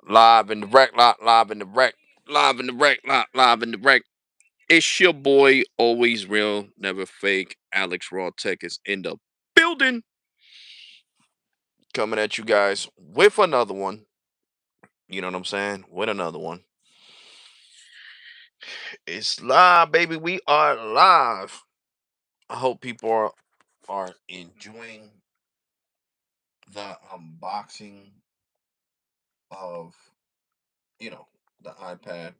Live in the wreck, live in the wreck, live in the wreck, live in the wreck. It's your boy, always real, never fake. Alex RAwTEch is in the building, coming at you guys with another one. You know what I'm saying? With another one. It's live, baby. We are live. I hope people are enjoying the unboxing of you know the iPad,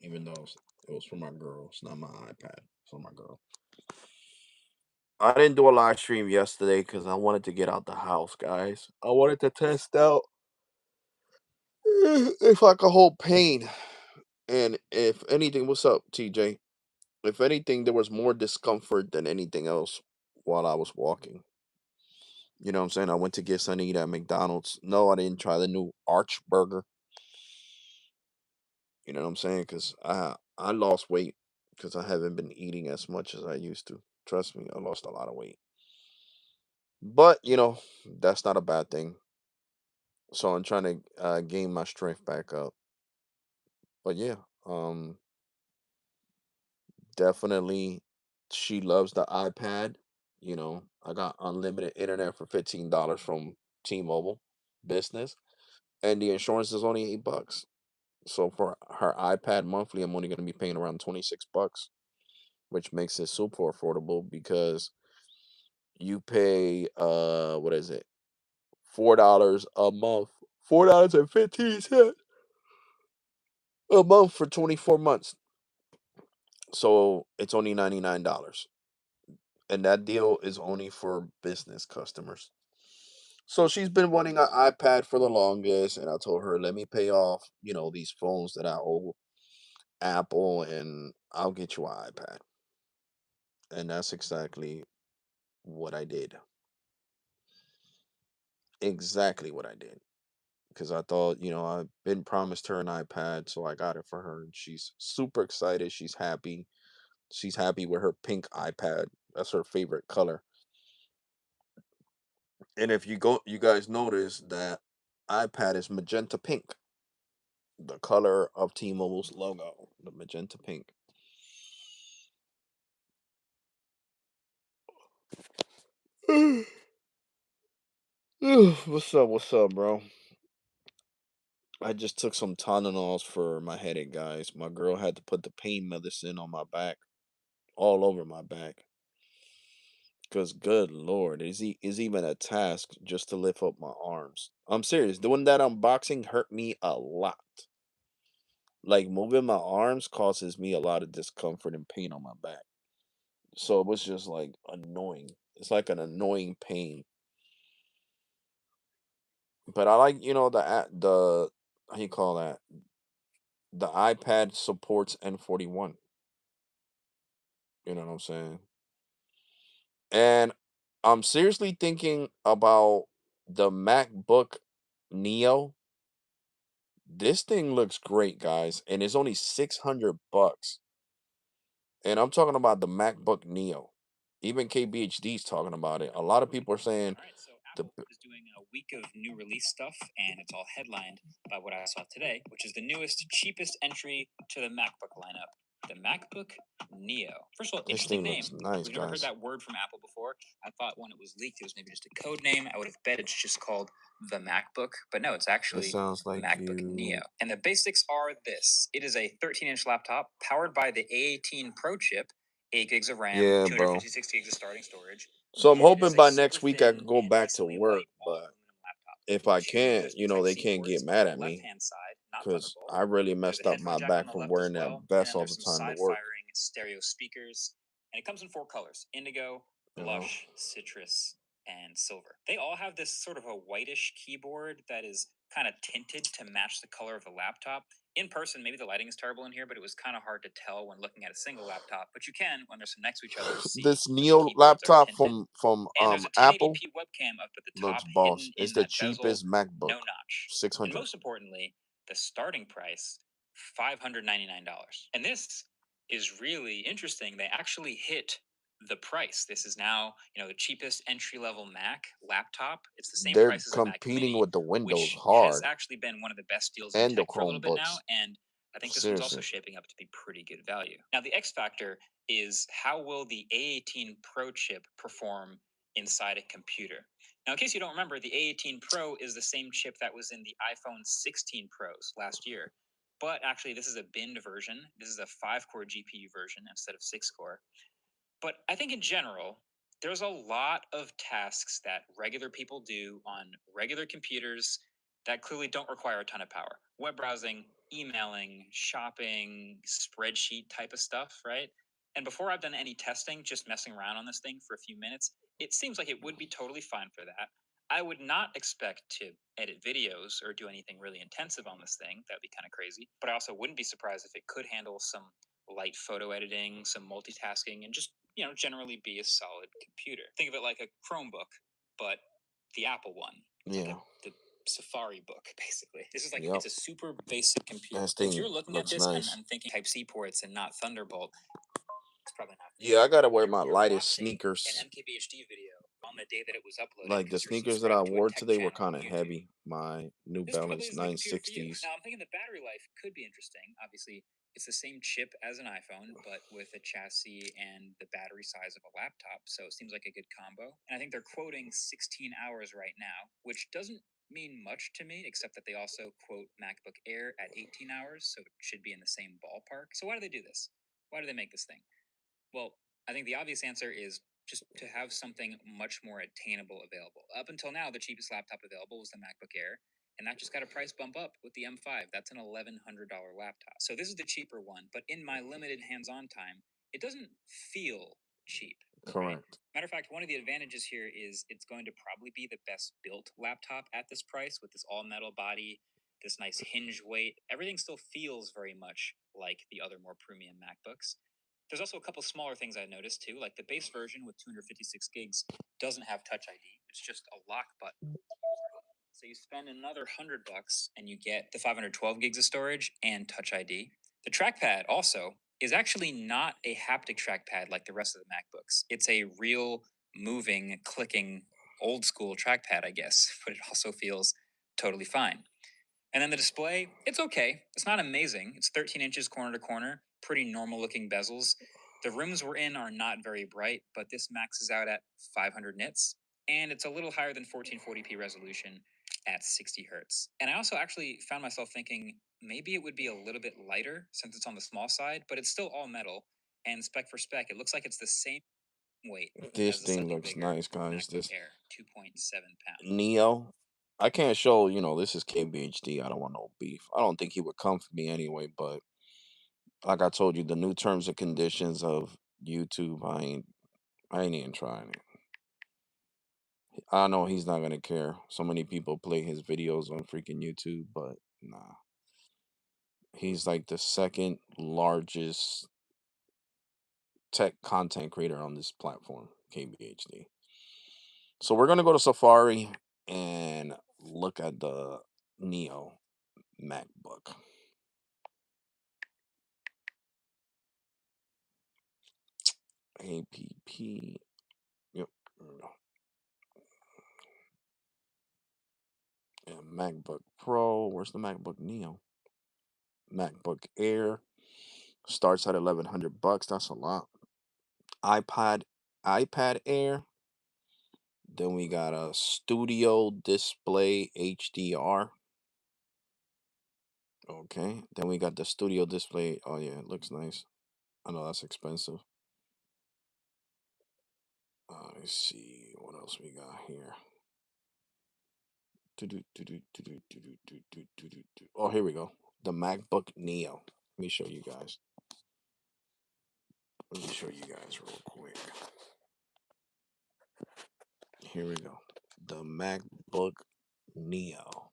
even though it was for my girl. It's not my iPad. It's for my girl. I didn't do a live stream yesterday because I wanted to get out the house, guys. I wanted to test out if I could hold pain. And if anything, what's up, TJ? If anything, there was more discomfort than anything else while I was walking. You know what I'm saying? I went to get something to eat at McDonald's. No, I didn't try the new Arch Burger. You know what I'm saying? Because I lost weight because I haven't been eating as much as I used to. Trust me, I lost a lot of weight. But that's not a bad thing. So I'm trying to gain my strength back up. But yeah, um, definitely, she loves the iPad. I got unlimited internet for $15 from T-Mobile Business, and the insurance is only $8. So for her iPad monthly, I'm only going to be paying around $26, which makes it super affordable because you pay what is it, $4 a month, $4.15 a month for 24 months. So it's only $99. And that deal is only for business customers. So she's been wanting an iPad for the longest, and I told her, let me pay off, these phones that I owe Apple, and I'll get you an iPad. And that's exactly what I did. Exactly what I did. Because I thought, I've been promised her an iPad, so I got it for her, and she's super excited. She's happy. She's happy with her pink iPad. That's her favorite color. And if you guys notice that iPad is magenta pink, the color of T-Mobile's logo, the magenta pink. What's up? What's up, bro? I just took some Tylenols for my headache, guys. My girl had to put the pain medicine on my back, all over my back. Cause good lord, is even a task just to lift up my arms. I'm serious. Doing that unboxing hurt me a lot. Like moving my arms causes me a lot of discomfort and pain on my back. So it was just like annoying. It's like an annoying pain. But I like, the how you call that? The iPad supports N41. You know what I'm saying? And I'm seriously thinking about the MacBook Neo. This thing looks great, guys, and it's only $600. And I'm talking about the MacBook Neo. Even KBHD's talking about it. A lot of people are saying All right, so the Apple is doing a week of new release stuff, and it's all headlined by what I saw today, which is the newest, cheapest entry to the MacBook lineup, the MacBook Neo. First of all, this interesting thing name. looks nice, We've never heard guys. that word from Apple before. I thought when it was leaked, it was maybe just a code name. I would have bet it's just called the MacBook, but no, it's It actually sounds like MacBook Neo. you. And the basics are this: it is a 13-inch laptop powered by the A18 Pro chip, 8 gigs of RAM, Yeah, bro. 256 gigs of starting storage, So I'm and it hoping is a by super next week I thin can go and back to decently work, light all but aluminum laptop. if I Two can't, USB they Type-C can't get ports mad on the at me left-hand side, not because pluggable. I really There's a messed up headphone my jack back on the from left as wearing that well, vest and all there's the some time to work. side-firing stereo speakers, and it comes in 4 colors: indigo, You know, blush, citrus, and silver. They all have this sort of a whitish keyboard that is kind of tinted to match the color of the laptop. In person, maybe the lighting is terrible in here, but it was kind of hard to tell when looking at a single laptop. But you can, when there's some next to each other, see this that the Neo keyboards are laptop tinted. And there's a Apple 1080p webcam up at the looks top, boss. hidden It's in the that bezel, cheapest MacBook, no notch. And 600. most importantly, the starting price, $599. And this is really interesting. They actually hit the price. This is now, the cheapest entry level Mac laptop. It's the same They're price as a Mac competing Mini, with the Windows which has hard actually been one of the best deals in and the tech for a little bit now. Chromebooks. And I think this one's also Seriously. shaping up to be pretty good value. Now, the X factor is how will the A18 Pro chip perform inside a computer? Now, in case you don't remember, the A18 Pro is the same chip that was in the iPhone 16 Pros last year. But actually, this is a binned version. This is a 5-core GPU version instead of 6-core. But I think in general, there's a lot of tasks that regular people do on regular computers that clearly don't require a ton of power. Web browsing, emailing, shopping, spreadsheet type of stuff, right? And before I've done any testing, just messing around on this thing for a few minutes, it seems like it would be totally fine for that. I would not expect to edit videos or do anything really intensive on this thing. That'd be kind of crazy. But I also wouldn't be surprised if it could handle some light photo editing, some multitasking, and just generally be a solid computer. Think of it like a Chromebook, but the Apple one, like Yeah. the Safari book, basically. This is like Yep. it's a super basic computer. That But if thing you're looking at looks this nice. and thinking Type C ports and not Thunderbolt, it's probably not for you. Yeah, I gotta wear my You're lightest watching an sneakers. MKBHD video on the day that it was uploaded Like the because you're sneakers that I subscribed to a wore tech today were channel kind on of YouTube. heavy. My New This probably Balance isn't the computer for you. 960s. Now, I'm thinking the battery life could be interesting. Obviously, it's the same chip as an iPhone, but with a chassis and the battery size of a laptop. So it seems like a good combo. And I think they're quoting 16 hours right now, which doesn't mean much to me, except that they also quote MacBook Air at 18 hours. So it should be in the same ballpark. So why do they do this? Why do they make this thing? Well, I think the obvious answer is just to have something much more attainable available. Up until now, the cheapest laptop available was the MacBook Air, and that just got a price bump up with the M5. That's an $1,100 laptop. So this is the cheaper one, but in my limited hands-on time, it doesn't feel cheap. Right? Correct. Matter of fact, one of the advantages here is it's going to probably be the best built laptop at this price with this all metal body, this nice hinge weight. Everything still feels very much like the other more premium MacBooks. There's also a couple smaller things I noticed too, like the base version with 256 gigs doesn't have Touch ID. It's just a lock button. So you spend another $100 and you get the 512 gigs of storage and Touch ID. The trackpad also is actually not a haptic trackpad like the rest of the MacBooks. It's a real moving, clicking, old school trackpad, I guess, but it also feels totally fine. And then the display, it's okay. It's not amazing. It's 13 inches corner to corner, pretty normal looking bezels. The rooms we're in are not very bright, but this maxes out at 500 nits, and it's a little higher than 1440p resolution at 60 hertz. And I also actually found myself thinking maybe it would be a little bit lighter since it's on the small side, but it's still all metal. And spec for spec, it looks like it's the same weight This as the thing slightly looks bigger nice, guys. MacBook This Air, 2.7 pounds. Neo. I can't show, this is KBHD. I don't want no beef. I don't think he would come for me anyway, but like I told you, the new terms and conditions of YouTube, I ain't even trying it. I know he's not gonna care. So many people play his videos on freaking YouTube, but nah. He's like the second largest tech content creator on this platform, KBHD. So we're gonna go to Safari and look at the Neo MacBook. APP. Yep. There we go. Yeah, MacBook Pro. Where's the MacBook Neo? MacBook Air starts at $1,100. That's a lot. iPad iPad Air. Then we got a Studio Display HDR. Okay. Then we got the Studio Display. Oh yeah, it looks nice. I know that's expensive. Let's see what else we got here. Oh, here we go. The MacBook Neo. Let me show you guys. Let me show you guys real quick. Here we go. The MacBook Neo.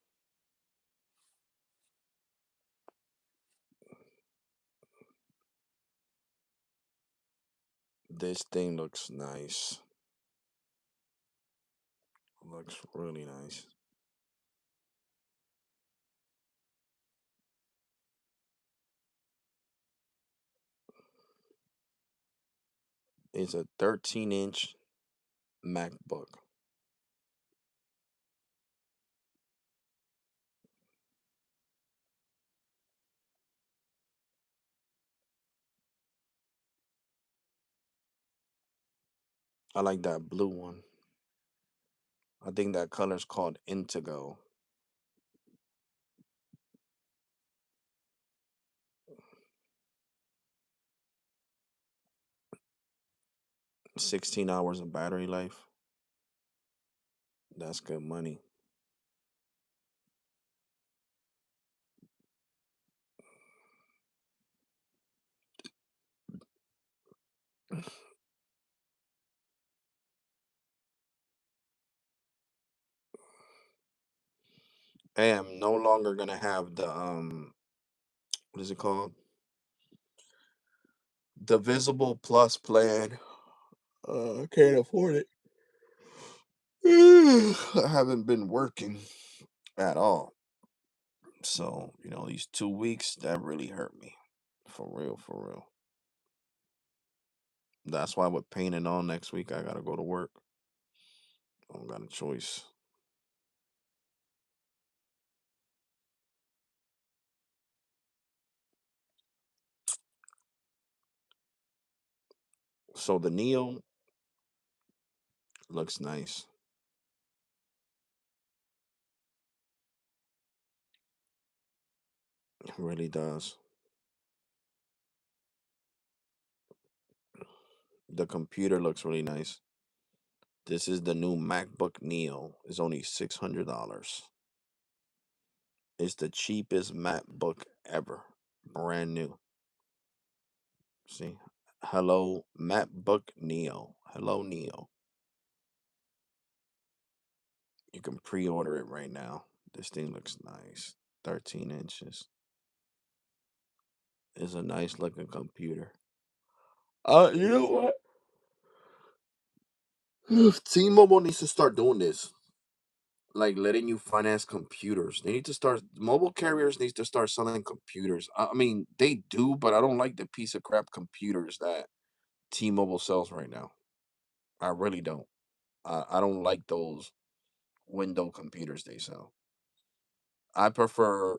This thing looks nice. Looks really nice. It's a 13-inch MacBook. I like that blue one. I think that color's called Indigo. 16 hours of battery life. That's good money. I am no longer gonna have the what is it called? The Visible Plus plan. I can't afford it. I haven't been working at all. So, these 2 weeks, that really hurt me. For real, for real. That's why with painting on next week, I gotta go to work. I don't got a choice. So the Neo looks nice. It really does. The computer looks really nice. This is the new MacBook Neo. It's only $600. It's the cheapest MacBook ever. Brand new. See? Hello, MacBook Neo. Hello, Neo. You can pre order it right now. This thing looks nice. 13 inches. It's a nice looking computer. You know what? T Mobile needs to start doing this. Like letting you finance computers. They need to start mobile carriers needs to start selling computers. I mean, they do, but I don't like the piece of crap computers that T-Mobile sells right now. I really don't. I don't like those window computers they sell. I prefer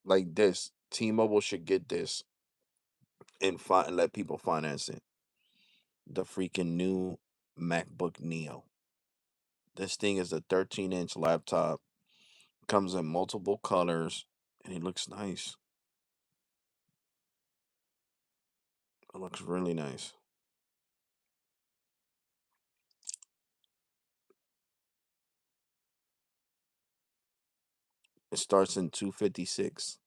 like this. T-Mobile should get this and let people finance it. The freaking new MacBook Neo. This thing is a 13-inch laptop. Comes in multiple colors, and it looks nice. It looks really nice. It starts in 256.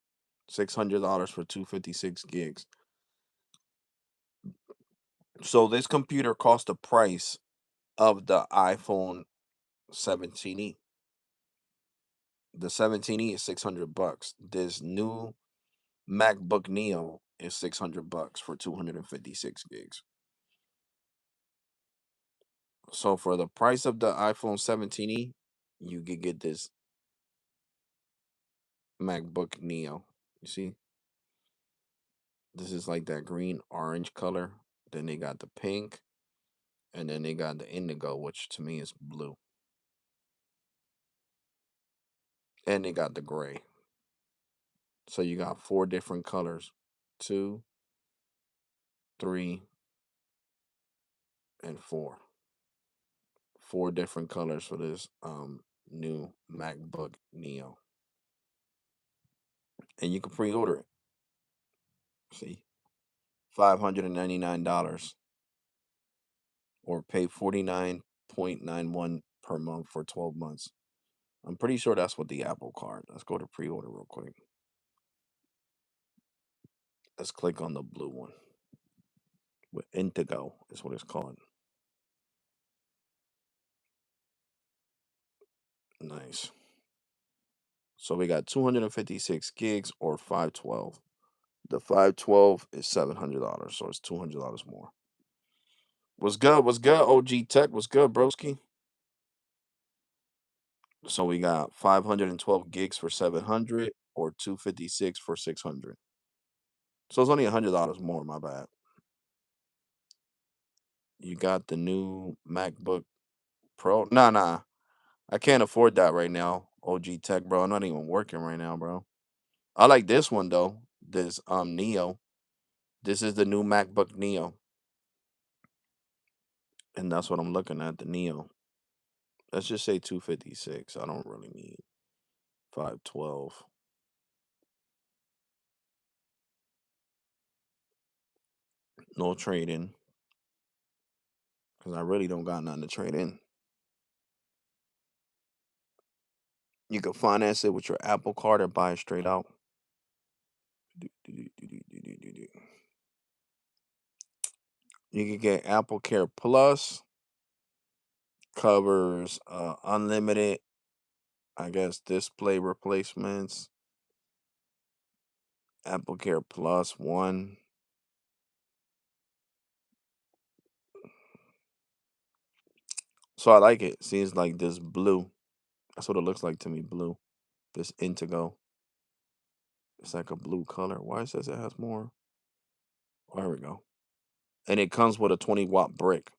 $600 for 256 gigs. So this computer cost the price of the iPhone 17e. The 17e is $600. This new MacBook Neo is $600 for 256 gigs. So for the price of the iPhone 17e, you could get this MacBook Neo. You see, this is like that green orange color. Then they got the pink, and then they got the indigo, which to me is blue. And they got the gray. So you got four different colors. Two, three, and four. Four different colors for this new MacBook Neo. And you can pre-order it. See? $599 or pay 49.91 per month for 12 months. I'm pretty sure that's what the Apple card. Let's go to pre-order real quick. Let's click on the blue one. With Indigo is what it's called. Nice. So we got 256 gigs or 512. The 512 is $700, so it's $200 more. What's good? What's good? OG Tech. What's good, broski? So we got 512 gigs for 700 or 256 for 600. So it's only $100 more. My bad. You got the new MacBook Pro. Nah, nah. I can't afford that right now. OG Tech, bro. I'm not even working right now, bro. I like this one though. This Neo. This is the new MacBook Neo, and that's what I'm looking at. The Neo. Let's just say 256. I don't really need 512. No trading, because I really don't got nothing to trade in. You can finance it with your Apple Card or buy it straight out. You can get Apple Care Plus, covers unlimited, I guess, display replacements. Apple Care Plus one. So I like it. Seems like this blue. That's what it looks like to me. Blue. This indigo. It's like a blue color. Why it says it has more? Oh, there we go. And it comes with a 20-watt brick.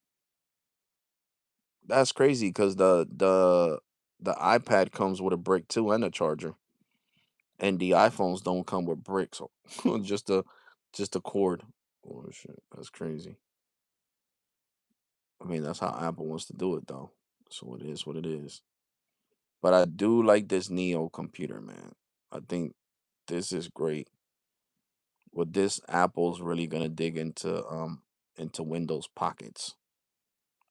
That's crazy because the iPad comes with a brick too and a charger. And the iPhones don't come with bricks. just a just a cord. Oh shit. That's crazy. I mean, that's how Apple wants to do it though. So it is what it is. But I do like this Neo computer, man. I think this is great. With this, Apple's really gonna dig into Windows pockets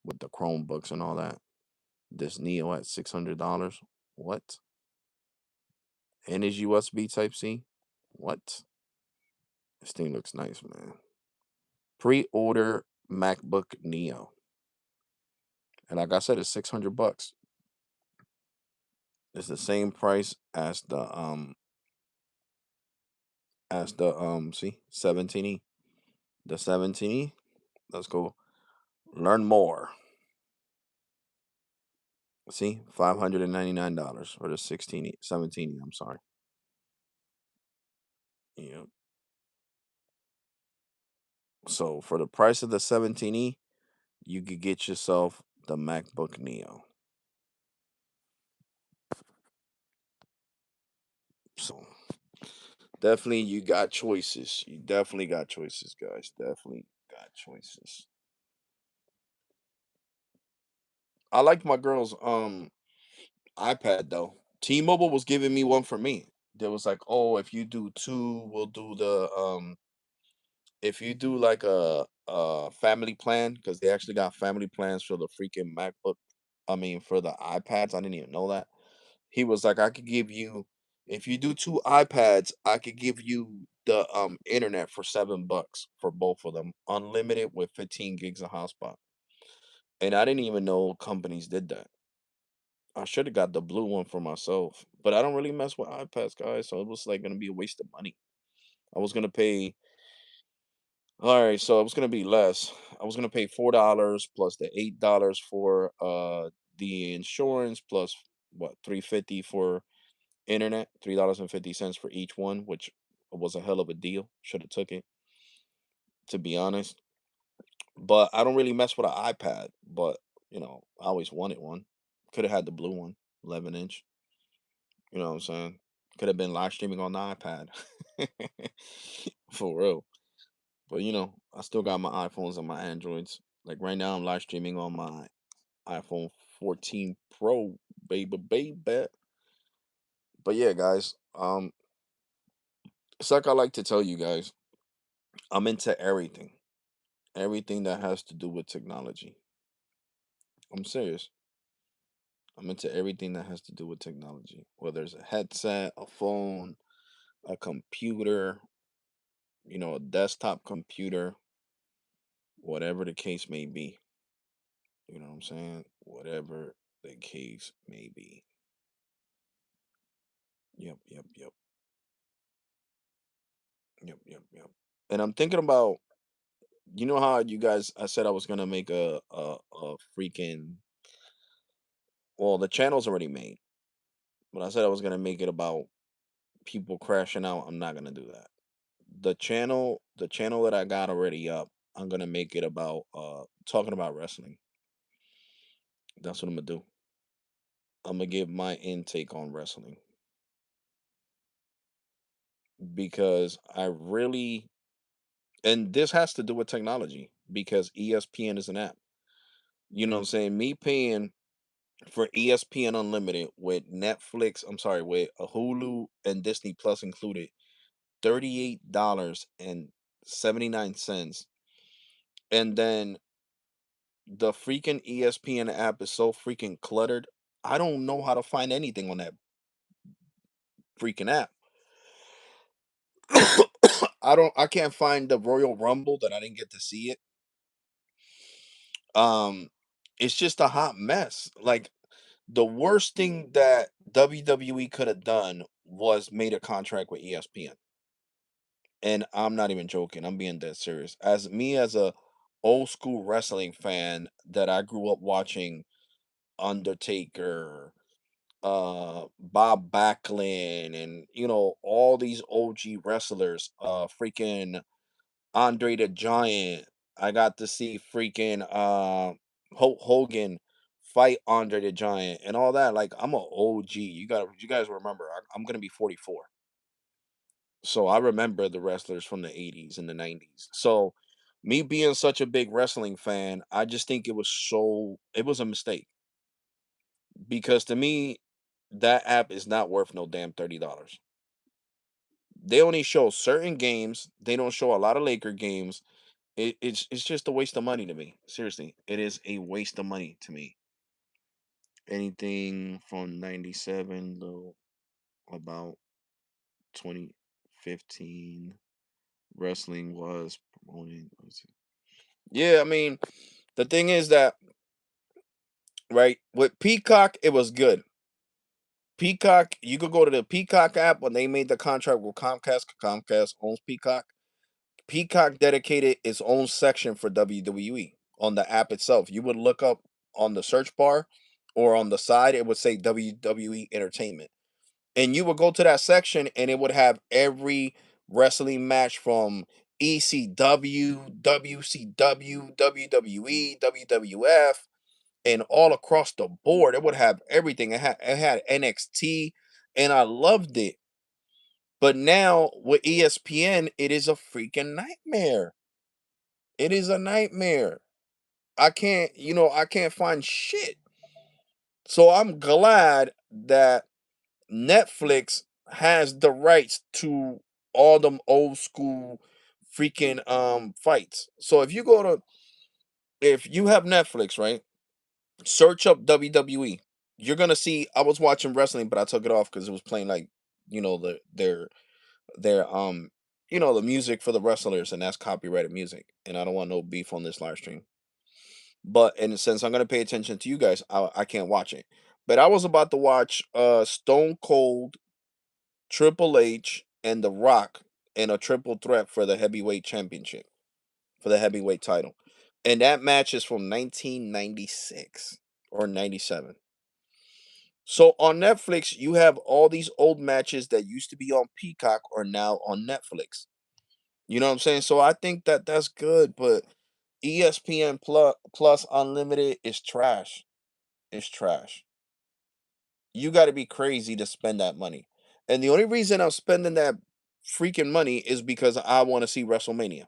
with the Chromebooks and all that. This Neo at $600. What? And is USB Type C? What? This thing looks nice, man. Pre-order MacBook Neo, and like I said, it's $600. It's the same price as the see 17e. The 17e. Let's go learn more. See, $599 for the 16e, 17e. I'm sorry. Yeah. So for the price of the 17e, you could get yourself the MacBook Neo. So definitely, you got choices. You definitely got choices, guys. Definitely got choices. I liked my girl's iPad though. T-Mobile was giving me one for me. There was like, oh, if you do two, we'll do the if you do like a family plan, because they actually got family plans for the freaking MacBook. I mean, for the iPads. I didn't even know that. He was like, I could give you, if you do two iPads, I could give you the internet for $7 for both of them, unlimited with 15 gigs of hotspot. And I didn't even know companies did that. I should have got the blue one for myself, but I don't really mess with iPads, guys. So it was like gonna be a waste of money. I was gonna pay. All right, so it was gonna be less. I was gonna pay $4 plus the $8 for the insurance plus what 350 for internet, $3.50 for each one, which was a hell of a deal. Should have took it, to be honest. But I don't really mess with an iPad. But I always wanted one. Could have had the blue one, 11-inch. You know what I'm saying? Could have been live streaming on the iPad. For real. But I still got my iPhones and my Androids. Like right now, I'm live streaming on my iPhone 14 Pro, baby, baby. But yeah, guys, it's like I like to tell you guys, I'm into everything, everything that has to do with technology. I'm serious. I'm into everything that has to do with technology, whether it's a headset, a phone, a computer, a desktop computer, whatever the case may be. You know what I'm saying? Whatever the case may be. Yep, yep, yep, yep. And I'm thinking about, how you guys, I said I was gonna make a freaking, well, the channel's already made, but I said I was gonna make it about people crashing out. I'm not gonna do that. The channel that I got already up. I'm gonna make it about talking about wrestling. That's what I'm gonna do. I'm gonna give my intake on wrestling because I really, and this has to do with technology because ESPN is an app. You know what I'm saying? Me paying for ESPN Unlimited with Netflix, I'm sorry, with a Hulu and Disney Plus included, $38.79. And then the freaking ESPN app is so freaking cluttered. I don't know how to find anything on that freaking app. I can't find the Royal Rumble that I didn't get to see it. Um it's just a hot mess. Like the worst thing that WWE could have done was made a contract with ESPN. And I'm not even joking. I'm being dead serious. As me as a old school wrestling fan that I grew up watching Undertaker, Bob Backlund, and all these OG wrestlers, freaking Andre the Giant. I got to see freaking Hulk Hogan fight Andre the Giant and all that. Like I'm a OG. You guys remember I'm gonna be 44. So I remember the wrestlers from the 80s and the 90s. So me being such a big wrestling fan, I just think it was a mistake because to me that app is not worth no damn $30. They only show certain games. They don't show a lot of Laker games. It's just a waste of money to me. Seriously, it is a waste of money to me. Anything from 97 though about 2015 wrestling was promoting. Yeah, I mean, the thing is that right with Peacock, it was good. Peacock, you could go to the Peacock app when they made the contract with Comcast. Comcast owns Peacock. Peacock dedicated its own section for WWE on the app itself. You would look up on the search bar or on the side, it would say WWE Entertainment. And you would go to that section and it would have every wrestling match from ECW, WCW, WWE, WWF, and all across the board. It would have everything. It had NXT, and I loved it. But now with ESPN, it is a freaking nightmare. It is a nightmare. I can't find shit. So I'm glad that Netflix has the rights to all them old school freaking fights. So if you have Netflix, right? Search up WWE. You're gonna see I was watching wrestling, but I took it off because it was playing like, their the music for the wrestlers, and that's copyrighted music. And I don't want no beef on this live stream. But in a sense, I'm gonna pay attention to you guys. I can't watch it. But I was about to watch Stone Cold, Triple H, and The Rock in a triple threat for the heavyweight championship, for the heavyweight title. And that match is from 1996 or 97. So on Netflix, you have all these old matches that used to be on Peacock are now on Netflix. You know what I'm saying? So I think that that's good, but ESPN Plus Unlimited is trash. It's trash. You got to be crazy to spend that money. And the only reason I'm spending that freaking money is because I want to see WrestleMania.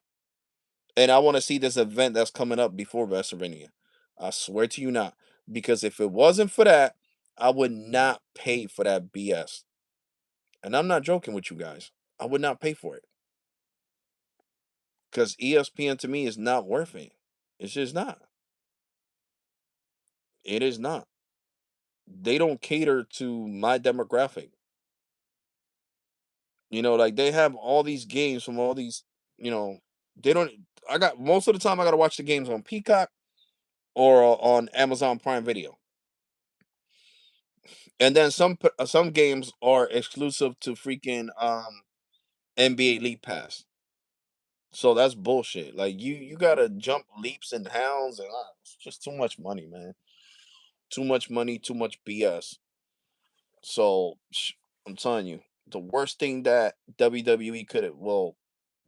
And I want to see this event that's coming up before WrestleMania. I swear to you not. Because if it wasn't for that, I would not pay for that BS. And I'm not joking with you guys. I would not pay for it. Because ESPN to me is not worth it. It's just not. It is not. They don't cater to my demographic. Like they have all these games from all these, you know, they don't I got most of the time I got to watch the games on Peacock or on Amazon Prime Video. And then some games are exclusive to freaking NBA League Pass. So that's bullshit. Like you got to jump leaps and hounds and it's just too much money, man. Too much money, too much BS. So I'm telling you, the worst thing that WWE could have, well,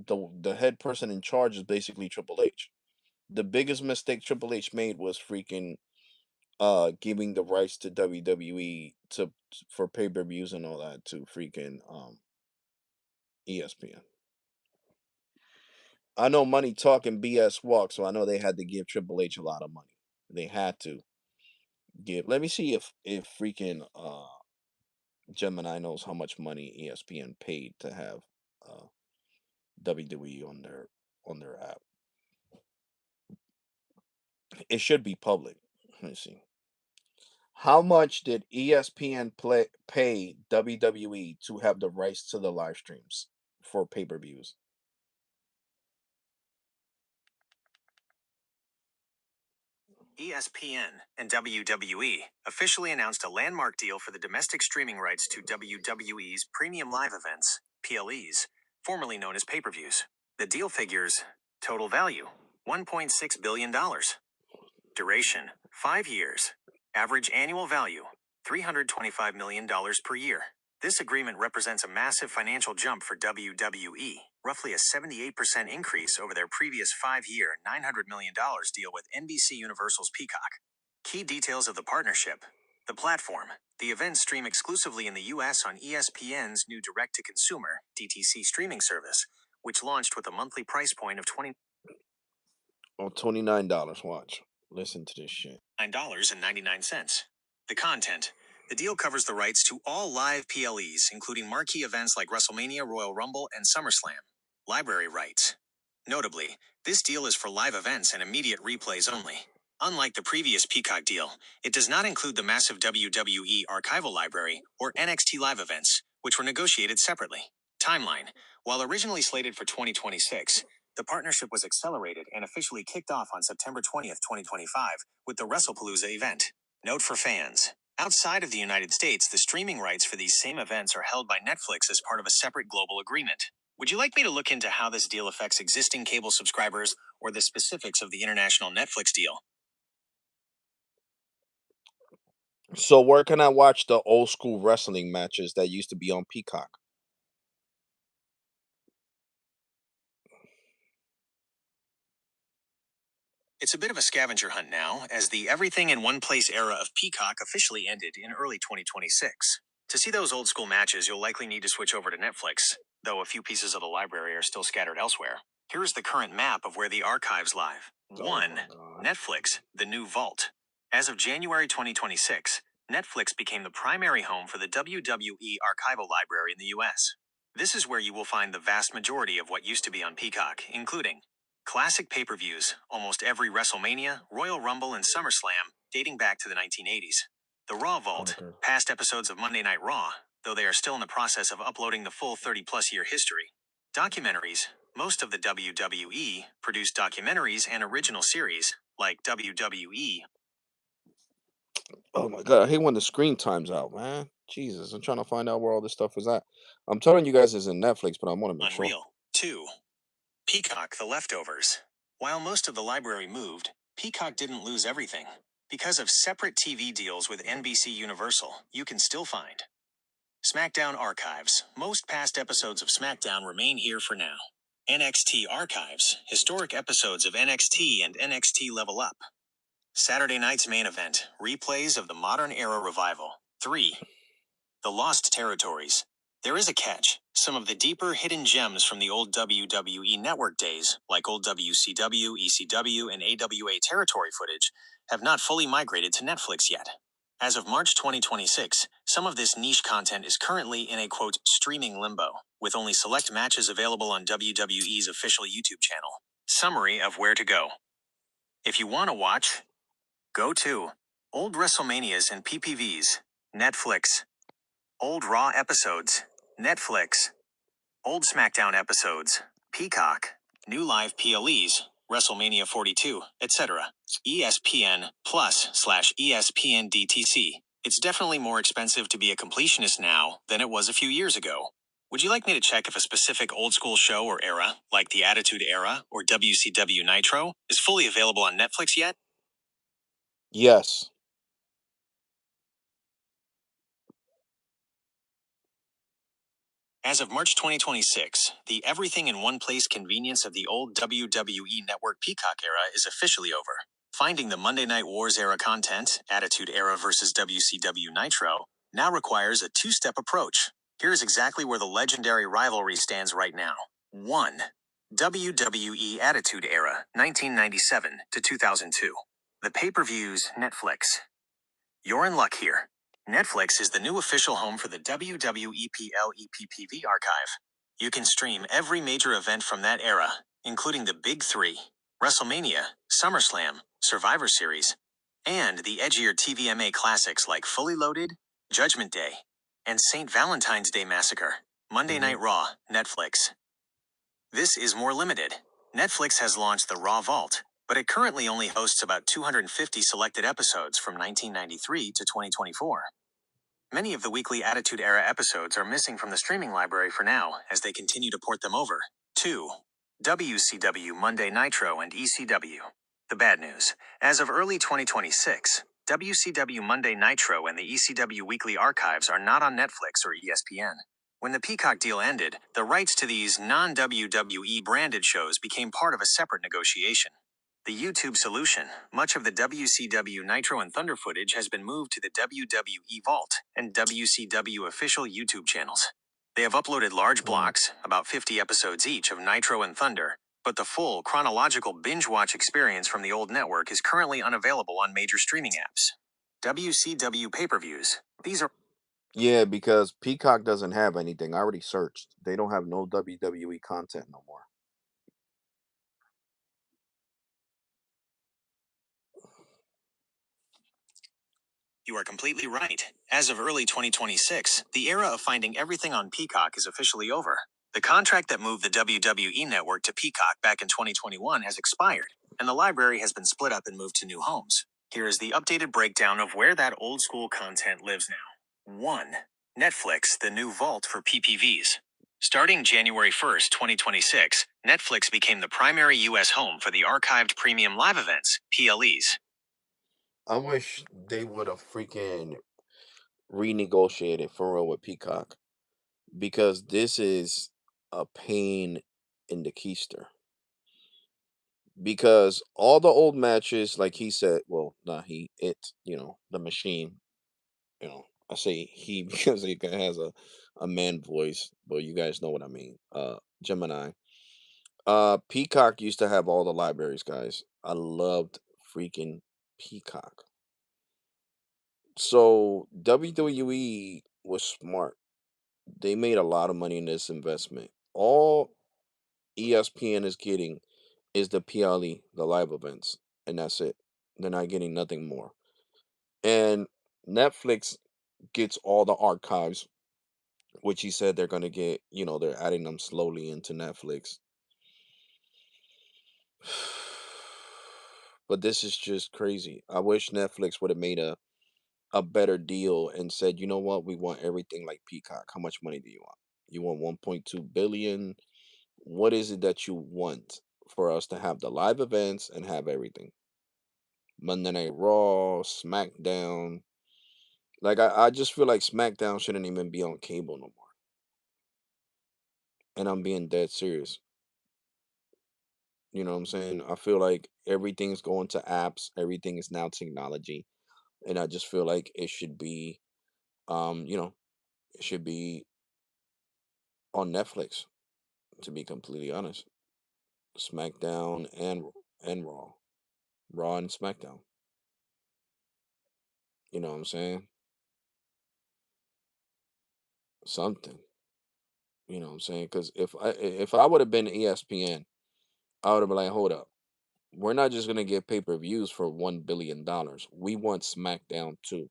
the head person in charge is basically Triple H. The biggest mistake Triple H made was freaking giving the rights to WWE to for pay-per-views and all that to freaking ESPN. I know money talk and BS walk, so I know they had to give Triple H a lot of money. They had to give. Let me see if freaking Gemini knows how much money ESPN paid to have uh WWE on their app. It should be public. Let me see. How much did ESPN pay WWE to have the rights to the live streams for pay-per-views? ESPN and WWE officially announced a landmark deal for the domestic streaming rights to WWE's premium live events, PLEs, formerly known as pay-per-views. The deal figures total value $1.6 billion. Duration 5 years. Average annual value $325 million per year. This agreement represents a massive financial jump for WWE, roughly a 78% increase over their previous 5-year, $900 million deal with NBC Universal's Peacock. Key details of the partnership. The platform. The events stream exclusively in the US on ESPN's new direct-to-consumer DTC streaming service, which launched with a monthly price point of Oh, $29. Watch. Listen to this shit. $29.99. The content. The deal covers the rights to all live PLEs, including marquee events like WrestleMania, Royal Rumble, and SummerSlam. Library rights. Notably, this deal is for live events and immediate replays only. Unlike the previous Peacock deal, it does not include the massive WWE archival library or NXT live events, which were negotiated separately. Timeline. While originally slated for 2026, the partnership was accelerated and officially kicked off on September 20th, 2025, with the WrestlePalooza event. Note for fans. Outside of the United States, the streaming rights for these same events are held by Netflix as part of a separate global agreement. Would you like me to look into how this deal affects existing cable subscribers or the specifics of the international Netflix deal? So where can I watch the old school wrestling matches that used to be on Peacock? It's a bit of a scavenger hunt now, as the everything in one place era of Peacock officially ended in early 2026. To see those old school matches, you'll likely need to switch over to Netflix, though a few pieces of the library are still scattered elsewhere. Here's the current map of where the archives live. Oh 1. my god. Netflix, the new vault. As of January 2026, Netflix became the primary home for the WWE archival library in the US. This is where you will find the vast majority of what used to be on Peacock, including classic pay-per-views, almost every WrestleMania, Royal Rumble, and SummerSlam, dating back to the 1980s. The Raw Vault, Okay. past episodes of Monday Night Raw, though they are still in the process of uploading the full 30-plus year history. Documentaries, most of the WWE produced documentaries and original series, like WWE. Oh my god, I hate when the screen times out, man. Jesus, I'm trying to find out where all this stuff is at. I'm telling you guys it's in Netflix, but I want to make sure. Unreal. 2. Peacock The Leftovers. While most of the library moved, Peacock didn't lose everything. Because of separate TV deals with NBC Universal, you can still find SmackDown Archives. Most past episodes of SmackDown remain here for now. NXT Archives. Historic episodes of NXT and NXT Level Up. Saturday night's main event. Replays of the Modern Era Revival. 3. The Lost Territories. There is a catch. Some of the deeper hidden gems from the old WWE Network days, like old WCW, ECW, and AWA territory footage, have not fully migrated to Netflix yet. As of March 2026, some of this niche content is currently in a quote streaming limbo, with only select matches available on WWE's official YouTube channel. Summary of where to go. If you want to watch, go to Old WrestleManias and PPVs, Netflix. Old Raw episodes, Netflix. Old SmackDown episodes, Peacock. New live PLEs, WrestleMania 42, etc. ESPN Plus / ESPN DTC. It's definitely more expensive to be a completionist now than it was a few years ago. Would you like me to check if a specific old school show or era, like the Attitude Era or WCW Nitro, is fully available on Netflix yet? Yes. As of March 2026, the everything in one place convenience of the old WWE Network Peacock era is officially over. Finding the Monday Night Wars era content, Attitude Era versus WCW Nitro, now requires a two-step approach. Here's exactly where the legendary rivalry stands right now. 1. WWE Attitude Era, 1997 to 2002. The pay-per-views, Netflix. You're in luck here. Netflix is the new official home for the WWEPL archive. You can stream every major event from that era, including the Big Three, WrestleMania, SummerSlam, Survivor Series, and the edgier TVMA classics like Fully Loaded, Judgment Day, and St. Valentine's Day Massacre. Monday Hmm. Night Raw, Netflix. This is more limited. Netflix has launched the Raw Vault, but it currently only hosts about 250 selected episodes from 1993 to 2024. Many of the weekly Attitude Era episodes are missing from the streaming library for now, as they continue to port them over. 2. WCW Monday Nitro and ECW. The bad news. As of early 2026, WCW Monday Nitro and the ECW Weekly Archives are not on Netflix or ESPN. When the Peacock deal ended, the rights to these non-WWE branded shows became part of a separate negotiation. The YouTube solution, much of the WCW Nitro and Thunder footage has been moved to the WWE Vault and WCW official YouTube channels. They have uploaded large Mm. blocks, about 50 episodes each of Nitro and Thunder, but the full chronological binge watch experience from the old network is currently unavailable on major streaming apps. WCW pay-per-views. These are Yeah, because Peacock doesn't have anything. I already searched. They don't have no WWE content no more. You are completely right. As of early 2026, the era of finding everything on Peacock is officially over. The contract that moved the WWE network to Peacock back in 2021 has expired, and the library has been split up and moved to new homes. Here is the updated breakdown of where that old school content lives now. 1. Netflix, the new vault for PPVs. Starting January 1st, 2026, Netflix became the primary U.S. home for the archived premium live events, PLEs. I wish they would have freaking renegotiated for real with Peacock because this is a pain in the keister. Because all the old matches, like he said, well, not he, the machine, I say he because he has a man voice, but you guys know what I mean. Gemini. Peacock used to have all the libraries, guys. I loved freaking Peacock. So WWE was smart. They made a lot of money in this investment. All ESPN is getting is the PLE, the live events, and that's it. They're not getting nothing more. And Netflix gets all the archives, which he said they're going to get, they're adding them slowly into Netflix. But this is just crazy. I wish Netflix would have made a better deal and said, you know what, we want everything like Peacock. How much money do you want? You want 1.2 billion? What is it that you want for us to have the live events and have everything? Monday Night Raw, SmackDown. Like I just feel like SmackDown shouldn't even be on cable no more. And I'm being dead serious. You know what I'm saying? I feel like everything's going to apps, everything is now technology. And I just feel like it should be um, you know, it should be on Netflix, to be completely honest. SmackDown and Raw. Raw and SmackDown. You know what I'm saying? Something. You know what I'm saying? Because if I would have been ESPN, I would have been like, hold up. We're not just gonna get pay-per-views for $1 billion. We want SmackDown too.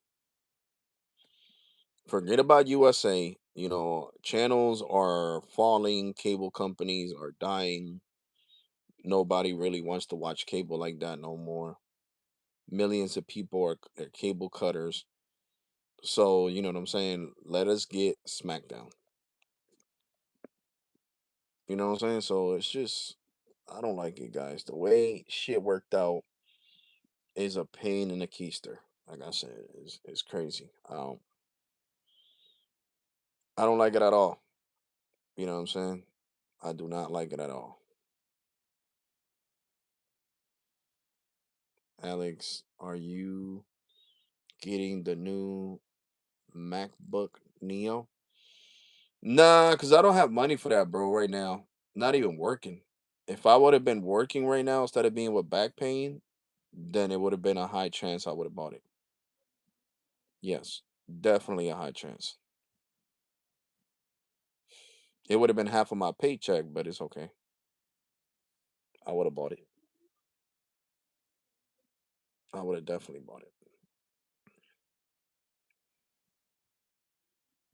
Forget about USA. Channels are falling, cable companies are dying. Nobody really wants to watch cable like that no more. Millions of people are cable cutters. So, you know what I'm saying? Let us get SmackDown. You know what I'm saying? So it's just I don't like it, guys. The way shit worked out is a pain in the keister. Like I said, it's crazy. I don't like it at all. You know what I'm saying? I do not like it at all. Alex, are you getting the new MacBook Neo? Nah, cause I don't have money for that, bro. Right now, not even working. If I would have been working right now instead of being with back pain, then it would have been a high chance I would have bought it. Yes, definitely a high chance. It would have been half of my paycheck, but it's okay. I would have bought it. I would have definitely bought it.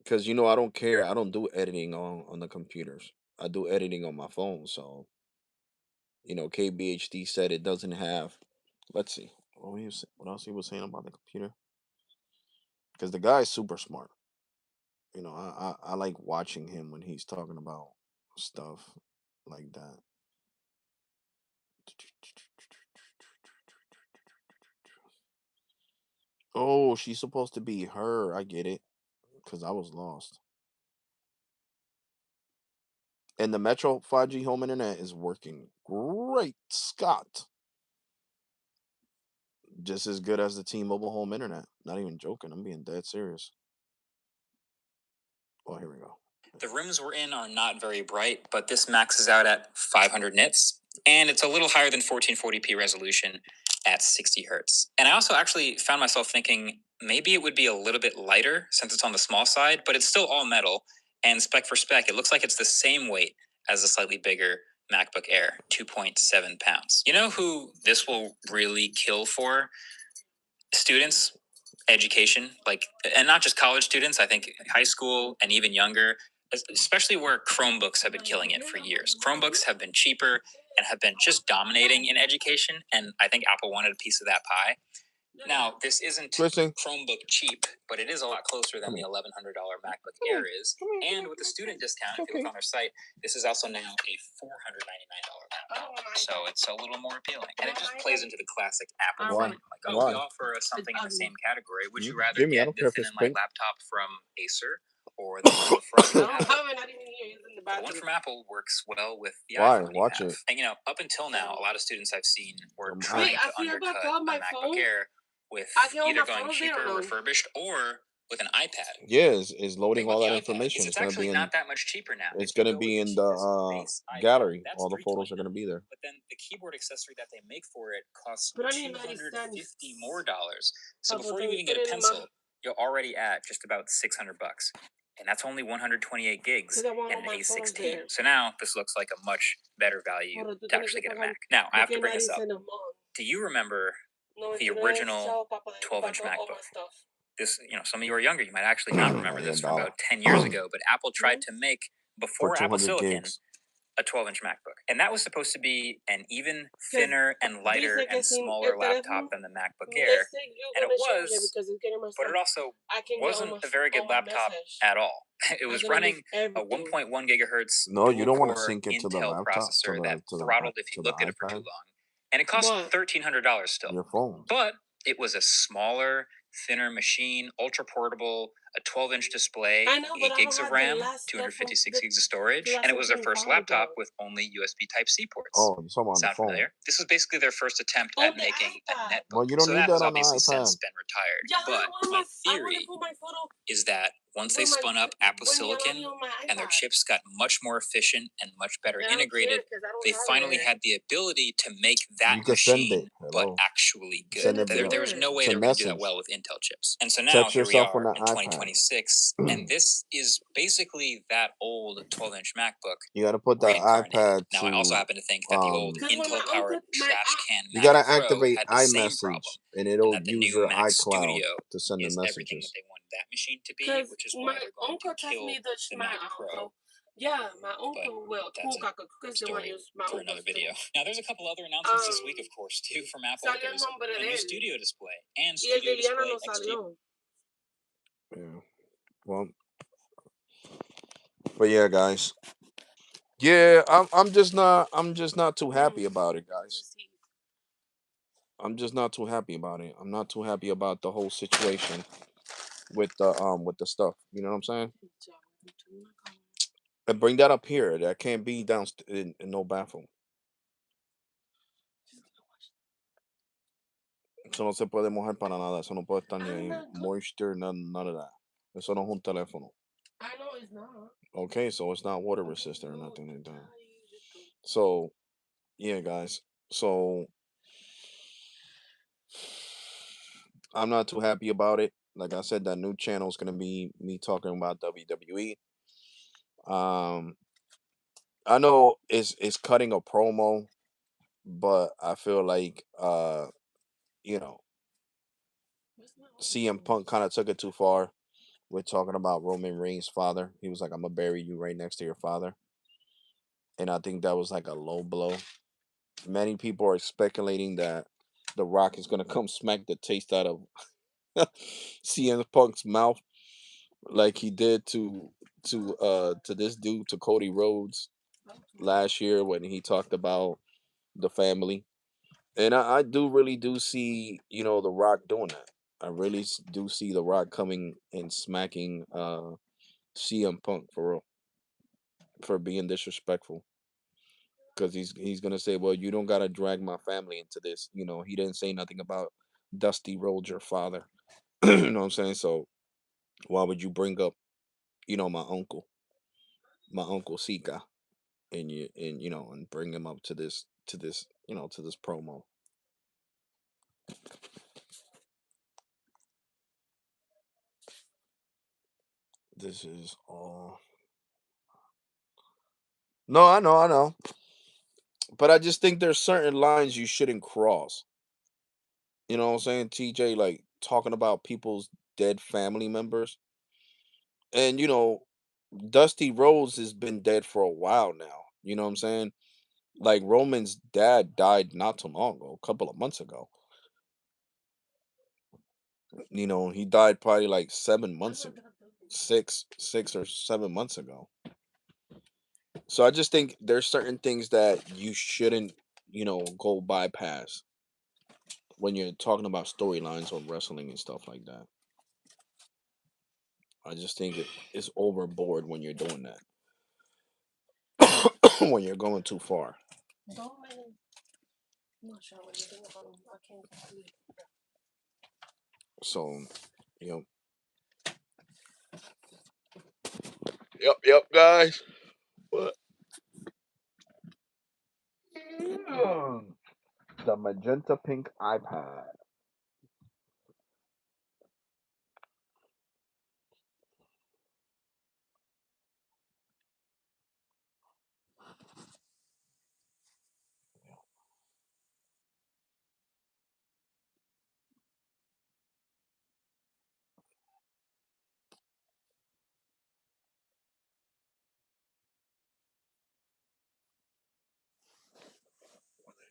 Because I don't care. I don't do editing on the computers. I do editing on my phone. So KBHD said it doesn't have. Let's see. What else he was saying about the computer? Because the guy is super smart. I like watching him when he's talking about stuff like that. Oh, she's supposed to be her. I get it. Because I was lost. And the Metro 5G home internet is working great, Scott. Just as good as the T-Mobile home internet. Not even joking. I'm being dead serious. Oh, here we go. The rooms we're in are not very bright, but this maxes out at 500 nits, and it's a little higher than 1440p resolution at 60 hertz. And I also actually found myself thinking maybe it would be a little bit lighter since it's on the small side, but it's still all metal, and spec for spec, it looks like it's the same weight as the slightly bigger MacBook Air, 2.7 pounds. You know who this will really kill for? Students, education, and not just college students. I think high school and even younger, especially where Chromebooks have been killing it for years. Chromebooks have been cheaper and have been just dominating in education, and I think Apple wanted a piece of that pie. Now, this isn't Listen. Chromebook cheap, but it is a lot closer than the $1,100 MacBook Air is. And with the student discount, if you look on their site, this is also now a $499 MacBook. So it's a little more appealing. And it just plays into the classic Apple Why? thing. Like, Why? we offer something in the same category. Would you rather Give me. I get don't the care if thin it's and light pink. laptop from Acer or the one from Apple? The one from Apple works well with the Why? iPhone you Watch have. it. And up until now, a lot of students I've seen were Um, trying I- to undercut a MacBook Air with either going cheaper, refurbished, or with an iPad. Yeah, it's Thing loading about all the that iPad information. is It's it's gonna actually be in. not that much cheaper now. It's If you gonna go with be the in the cheapest base iPad, gallery. that's All the photos are $329. gonna be there. But then the keyboard accessory that they make for it costs $250 more dollars. So before you even get a pencil, you're already at just about $600, and that's only 128 gigs and an A16. So now this looks like a much better value to actually get a Mac. Now I have to bring this up. Do you remember the original 12-inch MacBook? This, some of you are younger, you might actually not remember Yeah, this from dollar about 10 years ago, but Apple tried to make, for before Apple 200 Silicon, gigs. a 12-inch MacBook. And that was supposed to be an even thinner and lighter and smaller laptop than the MacBook Air. And it was, but it also wasn't a very good laptop at all. It was running a 1.1 gigahertz No, you dual don't want to core sync it to the Intel laptop, processor that to throttled if you to the looked at it for too iPad, long. And it cost $1,300 still. your phone. But it was a smaller, thinner machine, ultra portable, a 12-inch display, 8 gigs of RAM, 256 gigs of storage, and it was their first laptop with only USB Type-C ports. Oh, you're talking about on the Sound phone. familiar? This was basically their first attempt at making a Well, netbook. you don't So need that that has on the obviously since iPad. been retired. But my theory is that once they spun up Apple Silicon and their chips got much more efficient and much better integrated, they finally had the ability to make that You can send it. machine, but Hello. actually Send good. it There was no way it's a they were going to do that message. well with Intel chips. And so now Text here we yourself on are the in iPad. 2026, and this is basically that old 12-inch MacBook You got to put the reincarnated. iPad Now, to. I also happen to think that the old Intel-powered trash can You Mac got to Pro activate had the same problem, iMessage, and and it'll that the use new your Mac iCloud Studio to send the is everything that messages. they wanted that machine to be, which is why they're going to kill the Mac Pro. But that's a story for another video. Now, there's a couple other announcements this week, of course, too, from Apple. There's a new Studio Display and Studio Display XG. Yeah. Well, but yeah, guys. Yeah, I'm just not too happy about it, guys. I'm just not too happy about it. I'm not too happy about the whole situation with the stuff. You know what I'm saying? And bring that up here. That can't be down in no bathroom. Eso no se puede mojar para nada. Eso no puede estar ni ahí. Moisture, none of that. Eso no es un teléfono. Okay, so it's not water resistant or nothing like that. So yeah, guys. So I'm not too happy about it. Like I said, that new channel is gonna be me talking about WWE. Um, I know it's cutting a promo, but I feel like you know, CM Punk kind of took it too far. We're talking about Roman Reigns' father. He was like, "I'm gonna bury you right next to your father," and I think that was like a low blow. Many people are speculating that The Rock is gonna come smack the taste out of CM Punk's mouth, like he did to this dude, to Cody Rhodes last year when he talked about the family. And I do really do see, The Rock doing that. I really do see The Rock coming and smacking CM Punk for real, for being disrespectful. Because he's gonna say, well, you don't gotta drag my family into this. He didn't say nothing about Dusty Rhodes, your father. You know what I'm saying? So why would you bring up, my uncle Sika, and bring him up to this promo. This is all. No, I know. But I just think there's certain lines you shouldn't cross. You know what I'm saying, TJ? Like talking about people's dead family members. And Dusty Rhodes has been dead for a while now. You know what I'm saying? Like Roman's dad died not too long ago, a couple of months ago. He died probably like 7 months ago, 6 or 7 months ago. So I just think there's certain things that you shouldn't, go bypass when you're talking about storylines or wrestling and stuff like that. I just think it's overboard when you're doing that, when you're going too far. So, yep, yep, guys. But the magenta pink iPad.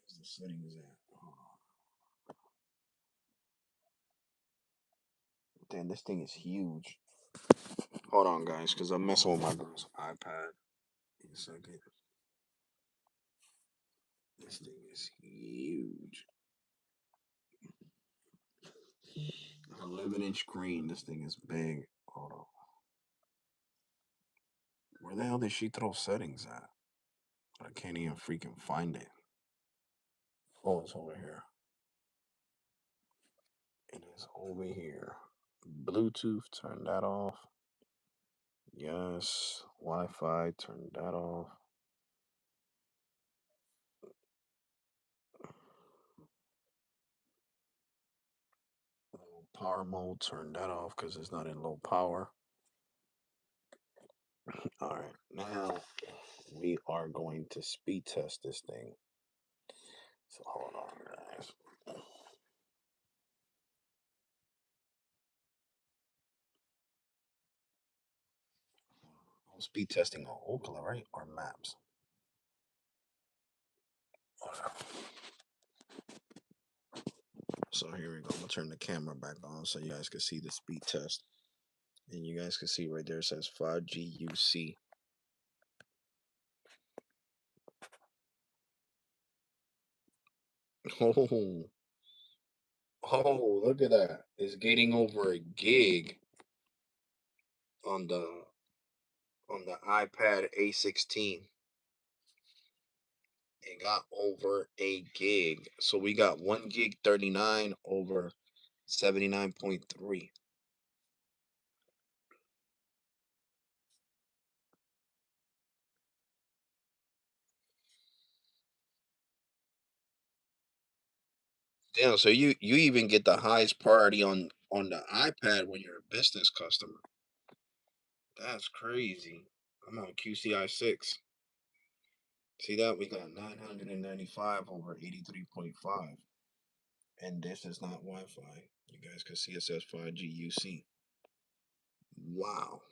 Where's the settings at? Damn, this thing is huge. Hold on, guys, because I'm messing with my girl's iPad. In a second. This thing is huge. 11-inch screen. This thing is big. Hold on. Where the hell did she throw settings at? I can't even freaking find it. Oh, it's over here. It is over here. Bluetooth, turn that off. Yes. Wi-Fi, turn that off. Power mode, turn that off because it's not in low power. All right, now we are going to speed test this thing. So hold on, guys. I'm speed testing on Ookla, right? Or maps. So here we go. I'm gonna turn the camera back on so you guys can see the speed test. And you guys can see right there it says 5G UC. Oh, oh, look at that. It's getting over a gig on the on the iPad A16. It got over a gig. So we got 1 gig 39 over 79.3. Damn, so you even get the highest priority on the iPad when you're a business customer. That's crazy. I'm on QCI 6. See that? We got 995 over 83.5. And this is not Wi-Fi. You guys can see it says 5G UC. Wow.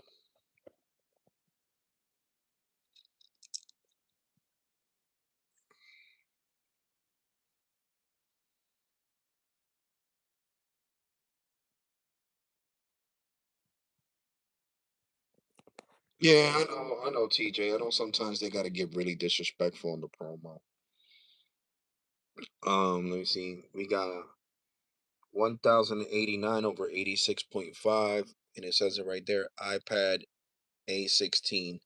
Yeah, I know, TJ. I know sometimes they gotta get really disrespectful in the promo. Let me see. We got 1089 over 86.5, and it says it right there. iPad A16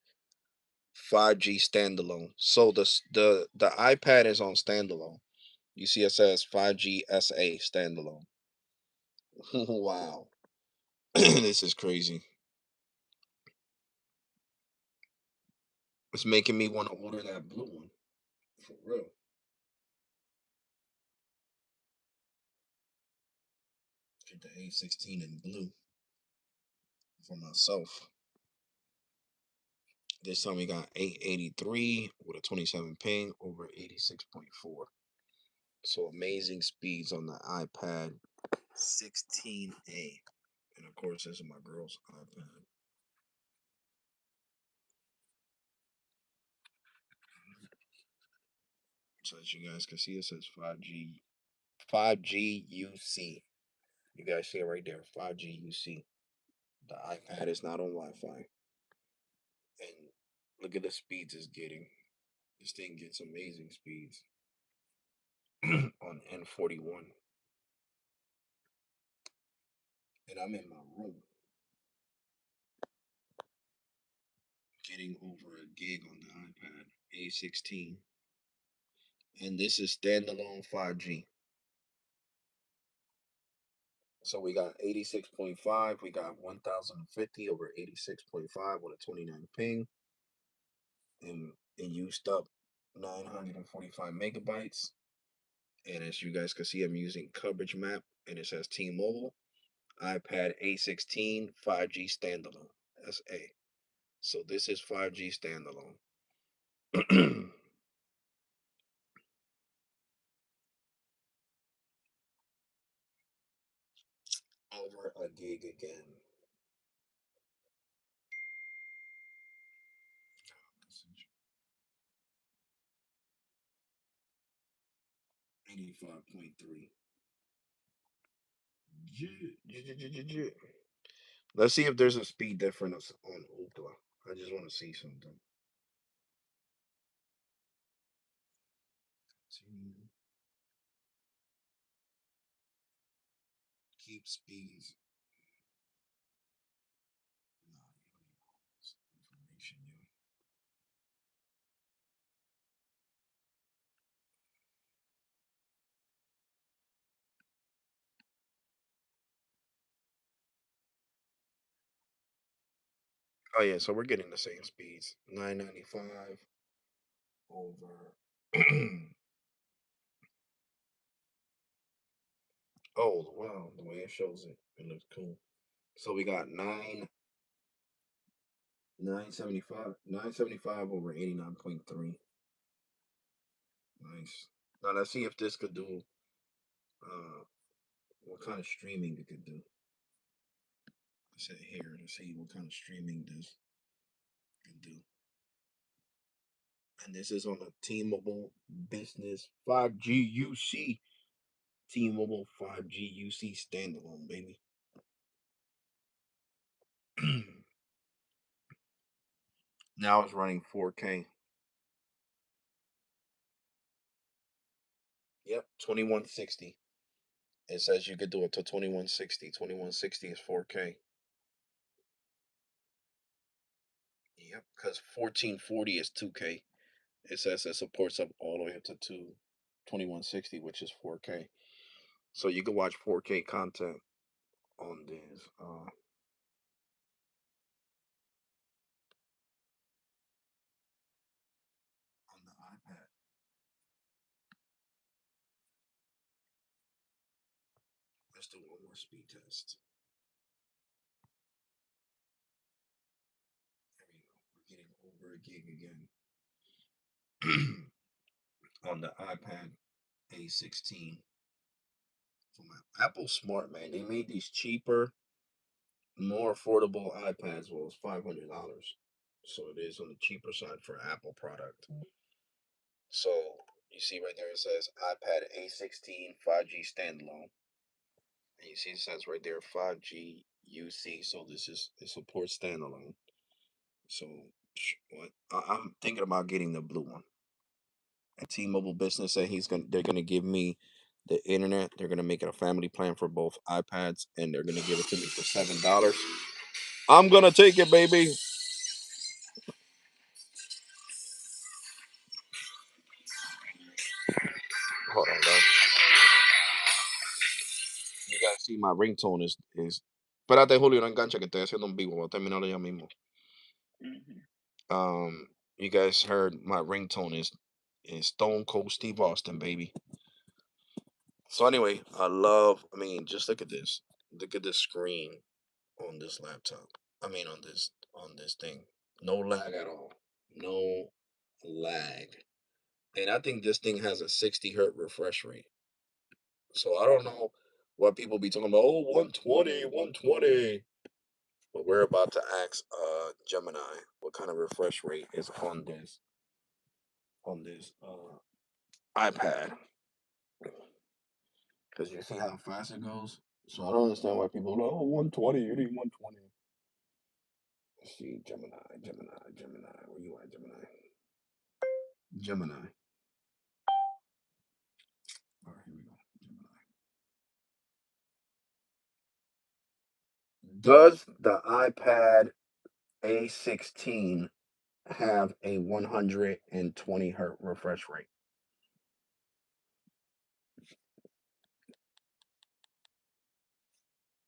5G standalone. So the iPad is on standalone. You see, it says 5G SA standalone. Wow, this is crazy. It's making me want to order that blue one for real. Get the A16 in blue for myself. This time we got 883 with a 27 ping over 86.4. So amazing speeds on the iPad 16A. And of course, this is my girl's iPad. So as you guys can see, it says 5G UC. You guys see it right there, 5G UC. The iPad is not on Wi-Fi. And look at the speeds it's getting. This thing gets amazing speeds on N41. And I'm in my room getting over a gig on the iPad A16. And this is standalone 5G. So we got 86.5, we got 1050 over 86.5 with a 29 ping, and it used up 945 megabytes. And as you guys can see, I'm using coverage map, and it says T-Mobile, iPad A16, 5G standalone, SA. So this is 5G standalone. Over a gig again. 85.3. Let's see if there's a speed difference on Ookla. I just want to see something. Keep speeds. Information, yeah. Oh yeah, so we're getting the same speeds. 995 over. Oh wow, the way it shows it, it looks cool. So we got 975 over 89.3. Nice. Now let's see if this could do uh what kind of streaming it could do. Let's hit here to see what kind of streaming this can do. And this is on a T-Mobile Business 5G UC. T-Mobile 5G UC standalone, baby. Now it's running 4K. Yep, 2160. It says you could do it to 2160. 2160 is 4K. Yep, because 1440 is 2K. It says it supports up all the way up to 2160, which is 4K. So you can watch 4K content on this. On the iPad. Let's do one more speed test. There we go. We're getting over a gig again on the iPad A16 from Apple Smart, man. They made these cheaper, more affordable iPads. Well, it's $500, so it is on the cheaper side for Apple product. So you see right there, it says iPad A16 5G standalone. And you see it says right there 5G UC. So this is it supports standalone. So what I'm thinking about getting the blue one. And T-Mobile Business said they're gonna give me the internet. They're gonna make it a family plan for both iPads, and they're gonna give it to me for $7. I'm gonna take it, baby. Hold on, guys. You guys see my ringtone is. Espérate, Julio, no engancha que estoy haciendo un vivo. Voy a terminarlo ya mismo. Mhm. You guys heard my ringtone is Stone Cold Steve Austin, baby. So anyway, I mean, just look at this. Look at the screen on this laptop. I mean, on this thing. No lag at all. No lag. And I think this thing has a 60 hertz refresh rate. So I don't know what people be talking about. Oh, 120, 120. But we're about to ask Gemini what kind of refresh rate is on this iPad. Because you see how fast it goes. So I don't understand why people are like, oh, 120, you need 120. Let's see, Gemini. Where you at, Gemini? Gemini. All right, here we go. Gemini. Does the iPad A16 have a 120 hertz refresh rate?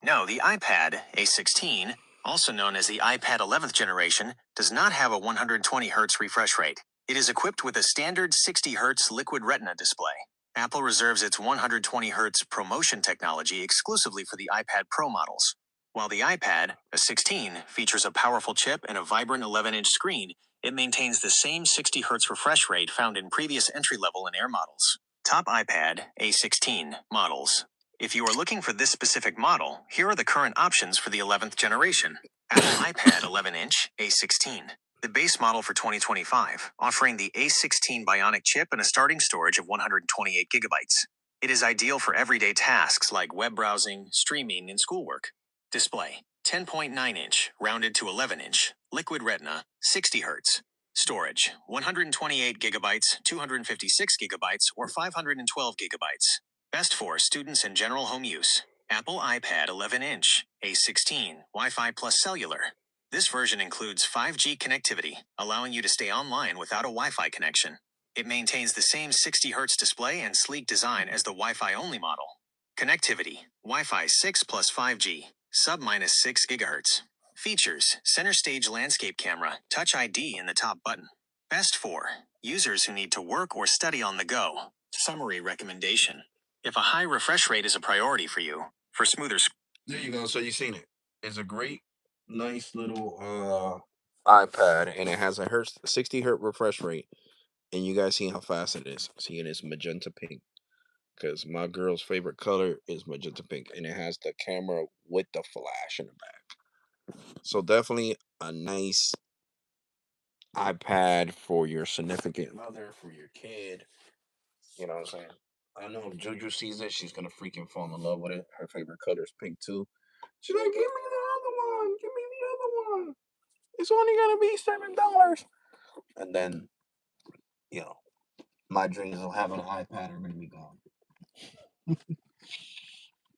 No, the iPad A16, also known as the iPad 11th generation, does not have a 120 Hz refresh rate. It is equipped with a standard 60 Hz liquid retina display. Apple reserves its 120 Hz ProMotion technology exclusively for the iPad Pro models. While the iPad, a 16, features a powerful chip and a vibrant 11-inch screen, it maintains the same 60 Hz refresh rate found in previous entry-level and Air models. Top iPad A16 models. If you are looking for this specific model, here are the current options for the 11th generation. Apple iPad 11-inch A16. The base model for 2025, offering the A16 Bionic chip and a starting storage of 128 gigabytes. It is ideal for everyday tasks like web browsing, streaming, and schoolwork. Display 10.9-inch, rounded to 11-inch, liquid retina, 60 Hz. Storage 128 gigabytes, 256 gigabytes, or 512 gigabytes. Best for students and general home use. Apple iPad 11-inch, A16, Wi-Fi plus cellular. This version includes 5G connectivity, allowing you to stay online without a Wi-Fi connection. It maintains the same 60 Hz display and sleek design as the Wi-Fi only model. Connectivity, Wi-Fi 6 plus 5G, sub minus 6 gigahertz. Features, center stage landscape camera, Touch ID in the top button. Best for users who need to work or study on the go. Summary recommendation. If a high refresh rate is a priority for you, for smoother. There you go. So you've seen it. It's a great, nice little iPad, and it has a 60 hertz refresh rate. And you guys see how fast it is. See, it is magenta pink. Because my girl's favorite color is magenta pink, and it has the camera with the flash in the back. So definitely a nice iPad for your significant other, for your kid. You know what I'm saying? I know if Juju sees it, she's gonna freaking fall in love with it. Her favorite color is pink too. She's like, "Give me the other one. Give me the other one. It's only gonna be $7." And then, you know, my dreams of having an iPad are gonna be gone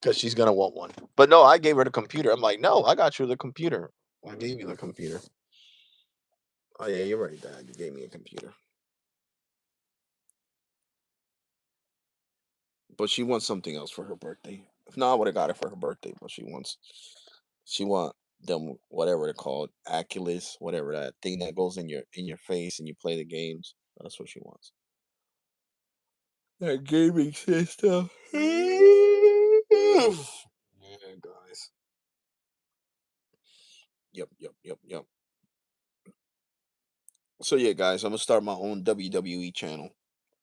because she's gonna want one. But no, I gave her the computer. I'm like, no, I got you the computer. I gave you the computer. Oh yeah, you're right, Dad. You gave me a computer, but she wants something else for her birthday. If not, I would have got it for her birthday. But she want them whatever they're called, Oculus, whatever that thing that goes in your face and you play the games. That's what she wants. That gaming system. Yeah, guys. Yep, yep, yep, yep. So yeah, guys, I'm gonna start my own WWE channel.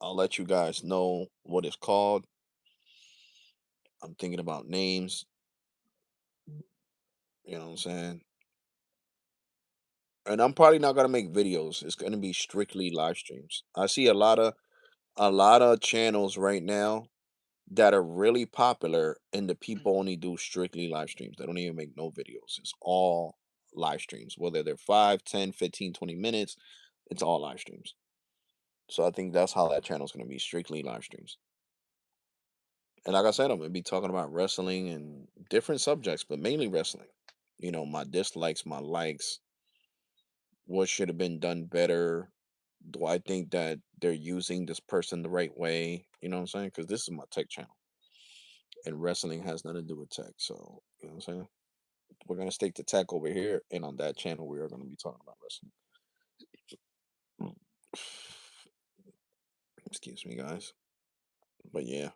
I'll let you guys know what it's called. I'm thinking about names. You know what I'm saying? And I'm probably not gonna make videos. It's gonna be strictly live streams. I see a lot of channels right now that are really popular, and the Mm. people only do strictly live streams. They don't even make no videos. It's all live streams, whether they're 5, 10, 15, 20 minutes. It's all live streams. So I think that's how that channel's gonna be, strictly live streams. And like I said, I'm gonna be talking about wrestling and different subjects, but mainly wrestling. You know, my dislikes, my likes, what should have been done better. Do I think that they're using this person the right way? You know what I'm saying? Because this is my tech channel, and wrestling has nothing to do with tech. So you know what I'm saying? We're gonna stick to tech over here, and on that channel, we are gonna be talking about wrestling. Mm. Excuse me, guys. But yeah,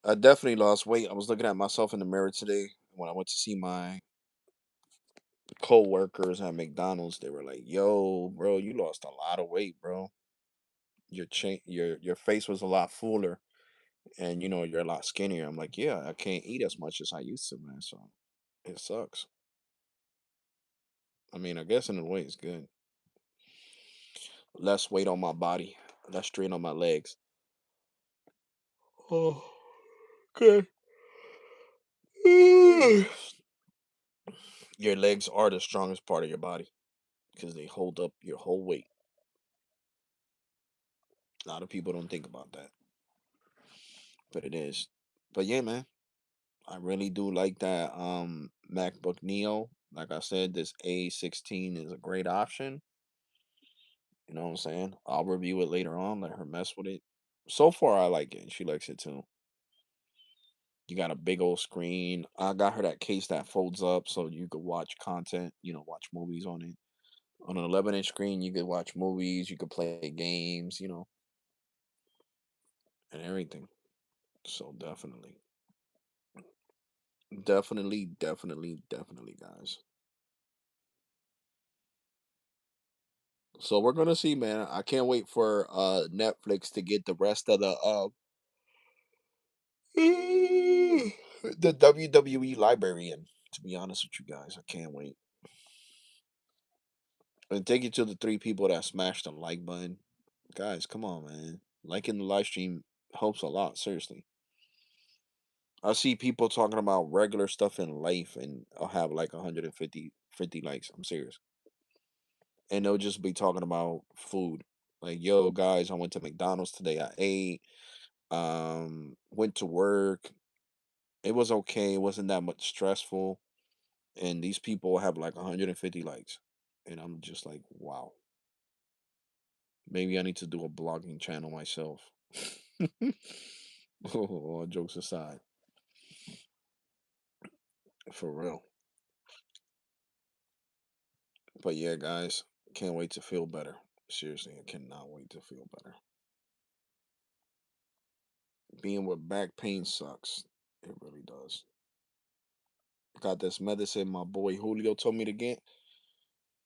I definitely lost weight. I was looking at myself in the mirror today when I went to see my co-workers at McDonald's. They were like, "Yo, bro, you lost a lot of weight, bro. Your face was a lot fuller, and you're a lot skinnier." I'm like, "Yeah, I can't eat as much as I used to, man. So it sucks." I mean, I guess in a way it's good. Less weight on my body, less strain on my legs. Oh, okay. Your legs are the strongest part of your body because they hold up your whole weight. A lot of people don't think about that, but it is. But yeah, man, I really do like that MacBook Neo. Like I said, this A16 is a great option. You know what I'm saying? I'll review it later on, let her mess with it. So far I like it. She likes it too. You got a big old screen. I got her that case that folds up so you could watch content, watch movies on it. On an 11-inch screen, you could watch movies, you could play games, and everything. So definitely. Definitely, definitely, definitely, guys. So we're gonna see, man. I can't wait for Netflix to get the rest of the WWE library in. To be honest with you guys, I can't wait. And thank you to the three people that smashed the like button. Guys, come on, man. Liking the live stream helps a lot, seriously. I see people talking about regular stuff in life and I'll have like 150 likes. I'm serious. And they'll just be talking about food. Like, yo, guys, I went to McDonald's today. I ate. Went to work. It was okay. It wasn't that much stressful. And these people have like 150 likes. And I'm just like, wow. Maybe I need to do a blogging channel myself. Oh, all jokes aside, for real. But yeah, guys, can't wait to feel better. Seriously, I cannot wait to feel better. Being with back pain sucks. It really does. Got this medicine my boy Julio told me to get,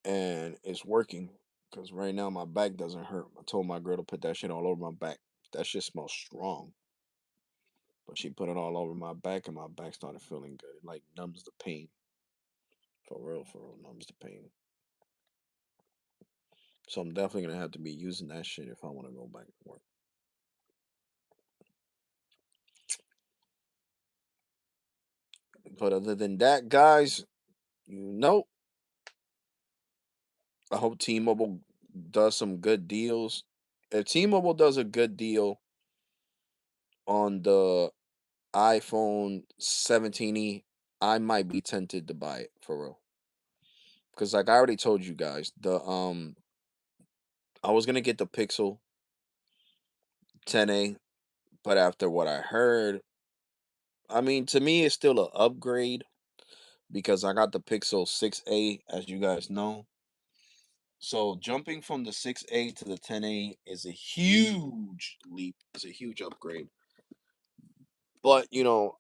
and it's working. Because right now my back doesn't hurt. I told my girl to put that shit all over my back. That shit smells strong. But she put it all over my back, and my back started feeling good. It like numbs the pain. For real, numbs the pain. So I'm definitely gonna have to be using that shit if I want to go back to work. But other than that, guys, you know, I hope T-Mobile does some good deals. If T-Mobile does a good deal on the iPhone 17e, I might be tempted to buy it for real. because like I already told you guys, I was gonna get the Pixel 10a, but after what I heard, I mean, to me, it's still an upgrade because I got the Pixel 6a, as you guys know. So jumping from the 6a to the 10a is a huge leap. It's a huge upgrade. But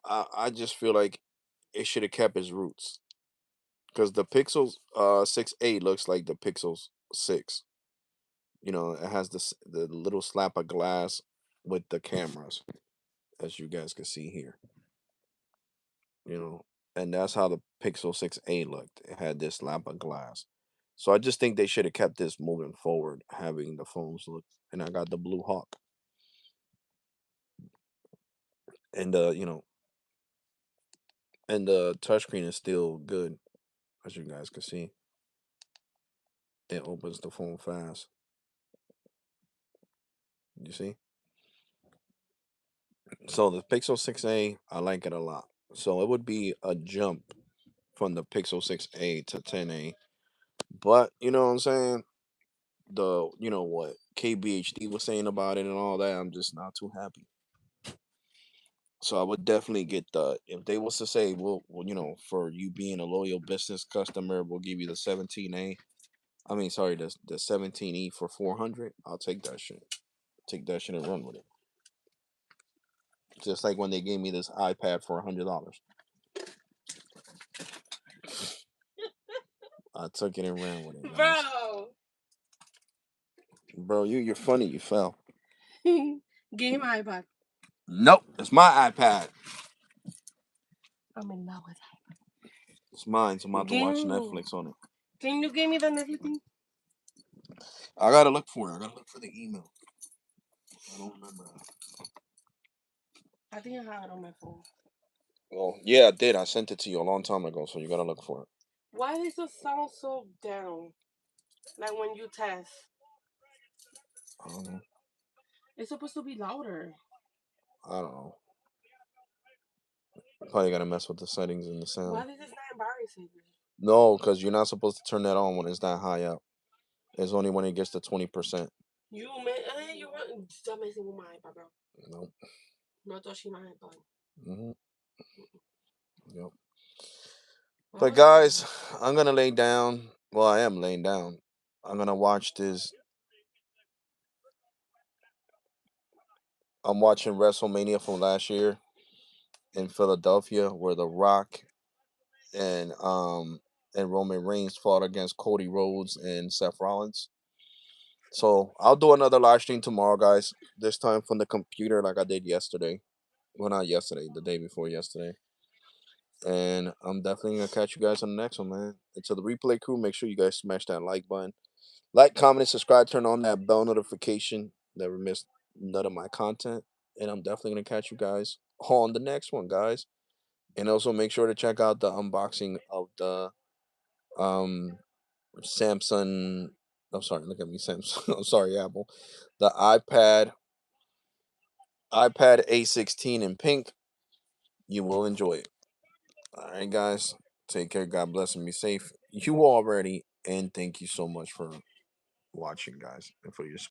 I just feel like it should have kept its roots because the Pixel 6a looks like the Pixel 6. It has the little slap of glass with the cameras, as you guys can see here. you know, and that's how the Pixel 6a looked. It had this slab of glass. So I just think they should have kept this moving forward, having the phones look. And I got the Blue Hawk, and and the touchscreen is still good, as you guys can see. It opens the phone fast. You see? So the Pixel 6a, I like it a lot. So it would be a jump from the Pixel 6a to 10a. But you know what I'm saying? What KBHD was saying about it and all that, I'm just not too happy. So I would definitely get the if they was to say, well, for you being a loyal business customer, we'll give you the 17A. I mean, sorry, the 17E for 400. I'll take that shit. Take that shit and run with it. Just like when they gave me this iPad for $100, I took it and ran with it, guys. Bro, you're funny. You fell. Give my iPad. Nope, it's my iPad. I'm in love with it. It's mine, so I'm about to watch Netflix on it. Can you give me the Netflix thing? I gotta look for it. I gotta look for the email. I don't remember. I think I have it on my phone. Well, yeah, I did. I sent it to you a long time ago, so you gotta look for it. Why does it sound so down? Like when you test. I don't know. It's supposed to be louder. I don't know. Probably gotta mess with the settings and the sound. Why is this not embarrassing? No, because you're not supposed to turn that on when it's that high up. It's only when it gets to 20%. You want stop messing with my iPad, bro. Nope. No touching my iPad. Mm-hmm. Yep. But guys, I'm gonna lay down. Well, I am laying down. I'm gonna watch this. I'm watching WrestleMania from last year in Philadelphia, where The Rock and Roman Reigns fought against Cody Rhodes and Seth Rollins. So I'll do another live stream tomorrow, guys. This time from the computer, like I did yesterday. Well, not yesterday, the day before yesterday. And I'm definitely gonna catch you guys on the next one, man. And to the replay crew, make sure you guys smash that like button. Like, comment, and subscribe. Turn on that bell notification. Never miss none of my content. And I'm definitely gonna catch you guys on the next one, guys. And also make sure to check out the unboxing of the um Samsung. I'm sorry, look at me, Samsung. I'm sorry, Apple. The iPad A16 in pink. You will enjoy it. All right, guys. Take care. God bless and be safe. You already, and thank you so much for watching, guys, and for your support.